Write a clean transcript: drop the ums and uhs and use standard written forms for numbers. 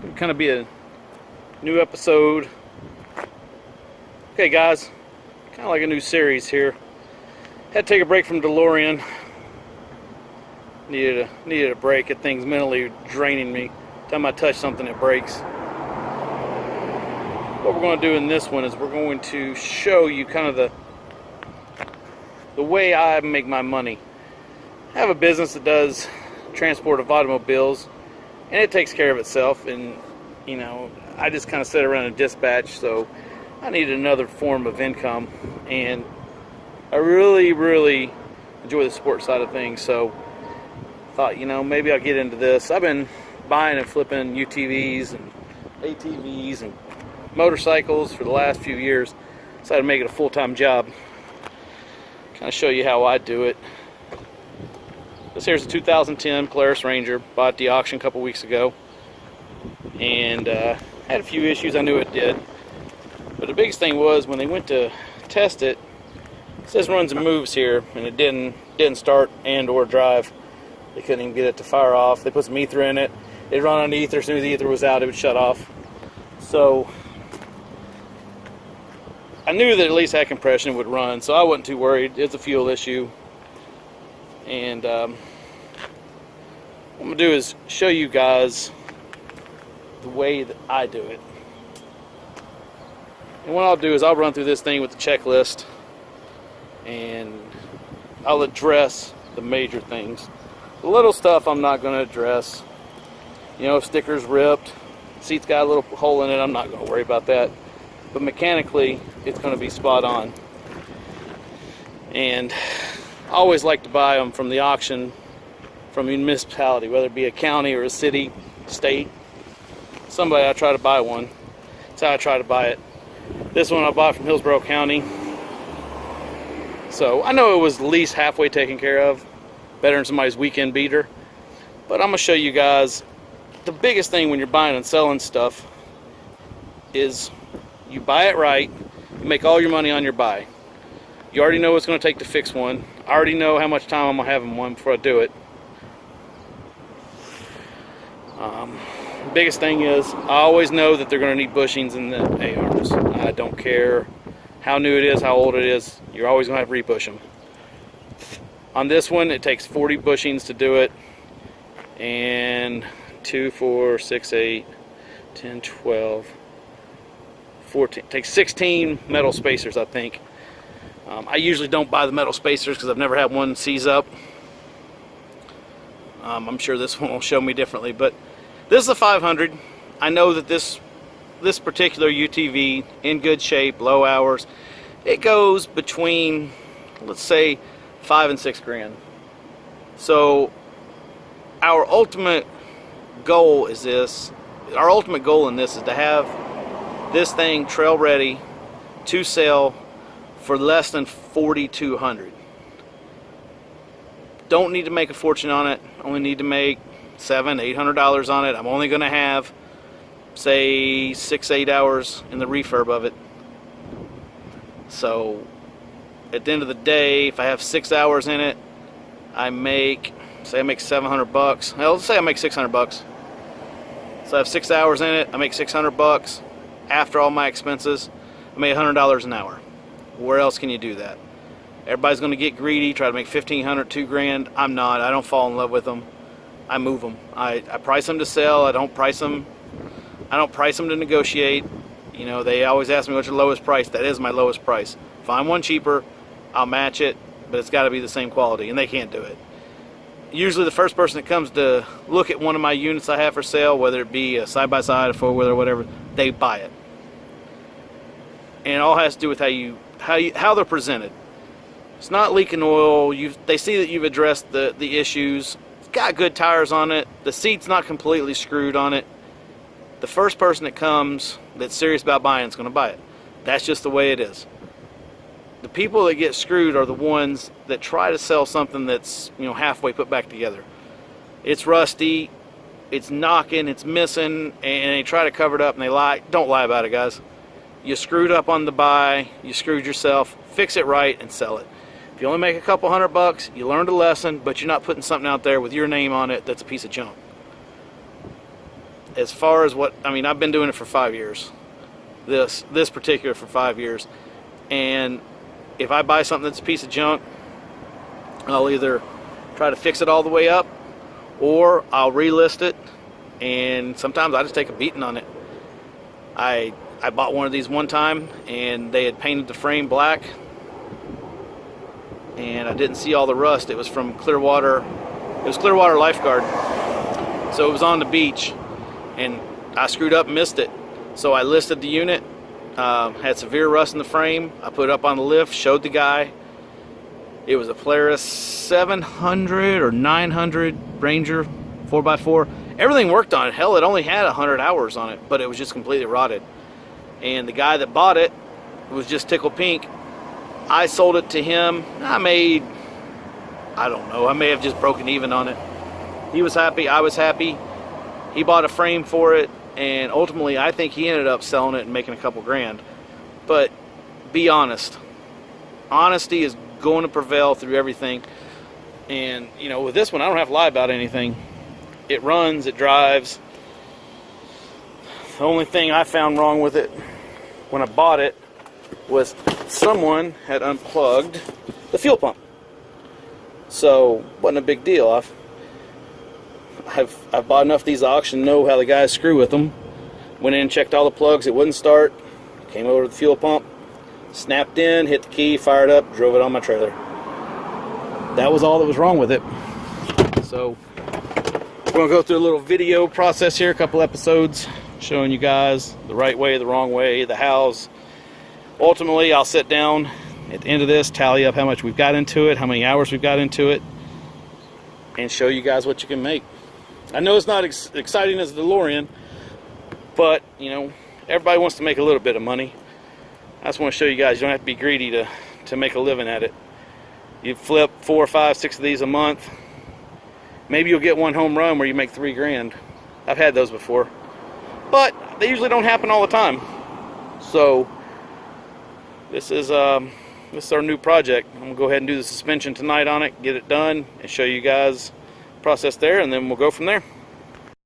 It'll kind of be a new episode. Okay, guys, kind of like a new series here. Had to take a break from Delorean. Needed a break. That thing's mentally draining me. Every time I touch something, it breaks. What we're going to do in this one is we're going to show you kind of the way I make my money. I have a business that does transport of automobiles, and it takes care of itself. And you know, I just kind of sit around and dispatch, so I needed another form of income, and I really enjoy the sports side of things. So I thought, you know, maybe I'll get into this. I've been buying and flipping UTVs and ATVs and motorcycles for the last few years. Decided to make it a full-time job. Kind of show you how I do it. This here's a 2010 Polaris Ranger. Bought at the auction a couple weeks ago, and had a few issues. I knew it did, but the biggest thing was when they went to test it. It says runs and moves here, and it didn't start and or drive. They couldn't even get it to fire off. They put some ether in it. It'd run on the ether. As soon as the ether was out, it would shut off. So I knew that at least that compression would run, so I wasn't too worried. It's a fuel issue. And what I'm going to do is show you guys the way that I do it. And what I'll do is I'll run through this thing with the checklist, and I'll address the major things. The little stuff I'm not going to address. You know, if sticker's ripped, seat's got a little hole in it, I'm not going to worry about that. But mechanically, it's going to be spot on. And I always like to buy them from the auction, from a municipality, whether it be a county or a city, state. Somebody, I try to buy one. That's how I try to buy it. This one I bought from Hillsborough County. So I know it was at least halfway taken care of. Better than somebody's weekend beater. But I'm going to show you guys the biggest thing when you're buying and selling stuff is you buy it right, you make all your money on your buy. You already know what it's going to take to fix one. I already know how much time I'm going to have in one before I do it. The biggest thing is I always know that they're going to need bushings in the A-arms. I don't care how new it is, how old it is, you're always going to have to rebush them. On this one, it takes 40 bushings to do it, and 2, 4, 6, 8, 10, 12, 14. It takes 16 metal spacers, I think. I usually don't buy the metal spacers because I've never had one seize up. I'm sure this one will show me differently, but this is a 500. I know that this particular UTV, in good shape, low hours, it goes between, let's say, 5 and 6 grand. So our ultimate goal is this. Our ultimate goal in this is to have this thing trail ready to sell for less than $4,200. Don't need to make a fortune on it. Only need to make $700, $800 on it. I'm only going to have, say, 6-8 hours in the refurb of it. So at the end of the day, if I have 6 hours in it, I make, say I make $700. Well, let's say I make $600. So I have 6 hours in it, I make $600. After all my expenses, I make $100 an hour. Where else can you do that? Everybody's going to get greedy, try to make $1,500, $2 grand. I'm not. I don't fall in love with them. I move them. I price them to sell. I don't price them to negotiate. You know, they always ask me what's your lowest price. That is my lowest price. Find one cheaper, I'll match it, but it's got to be the same quality, and they can't do it. Usually the first person that comes to look at one of my units I have for sale, whether it be a side-by-side, a four-wheeler, whatever, they buy it. And it all has to do with how they're presented. It's not leaking oil. They see that you've addressed the issues. It's got good tires on it. The seat's not completely screwed on it. The first person that comes that's serious about buying is going to buy it. That's just the way it is. The people that get screwed are the ones that try to sell something that's, you know, halfway put back together. It's rusty, it's knocking, it's missing, and they try to cover it up and they lie. Don't lie about it, guys. You screwed up on the buy, you screwed yourself. Fix it right and sell it. If you only make a couple $100, you learned a lesson, but you're not putting something out there with your name on it that's a piece of junk. as far as what, I mean, I've been doing it for 5 years. This particular for 5 years. And if I buy something that's a piece of junk, I'll either try to fix it all the way up, or I'll relist it, and sometimes I just take a beating on it. I bought one of these one time, and they had painted the frame black, and I didn't see all the rust. It was from Clearwater. It was Clearwater Lifeguard. So it was on the beach, and I screwed up and missed it. So I listed the unit, had severe rust in the frame. I put it up on the lift, showed the guy. It was a Polaris 700 or 900 Ranger 4x4. Everything worked on it. Hell, it only had 100 hours on it, but it was just completely rotted. And the guy that bought it was just tickled pink. I sold it to him. I don't know, I may have just broken even on it. He was happy, I was happy. He bought a frame for it, and ultimately I think he ended up selling it and making a couple grand. But be honest. Honesty is going to prevail through everything. And you know, with this one I don't have to lie about anything. It runs, it drives. The only thing I found wrong with it when I bought it was someone had unplugged the fuel pump. So wasn't a big deal. I've bought enough of these at auction to know how the guys screw with them. Went in and checked all the plugs, it wouldn't start. Came over to the fuel pump, snapped in, hit the key, fired up, drove it on my trailer. That was all that was wrong with it. So we're going to go through a little video process here, a couple episodes, showing you guys the right way, the wrong way, the hows. Ultimately, I'll sit down at the end of this, tally up how much we've got into it, how many hours we've got into it, and show you guys what you can make. I know it's not exciting as a DeLorean, but, you know, everybody wants to make a little bit of money. I just want to show you guys you don't have to be greedy to make a living at it. You flip 4, 5, 6 of these a month. Maybe you'll get one home run where you make 3 grand. I've had those before. But they usually don't happen all the time. So this is our new project. I'm going to go ahead and do the suspension tonight on it, get it done, and show you guys the process there, and then we'll go from there.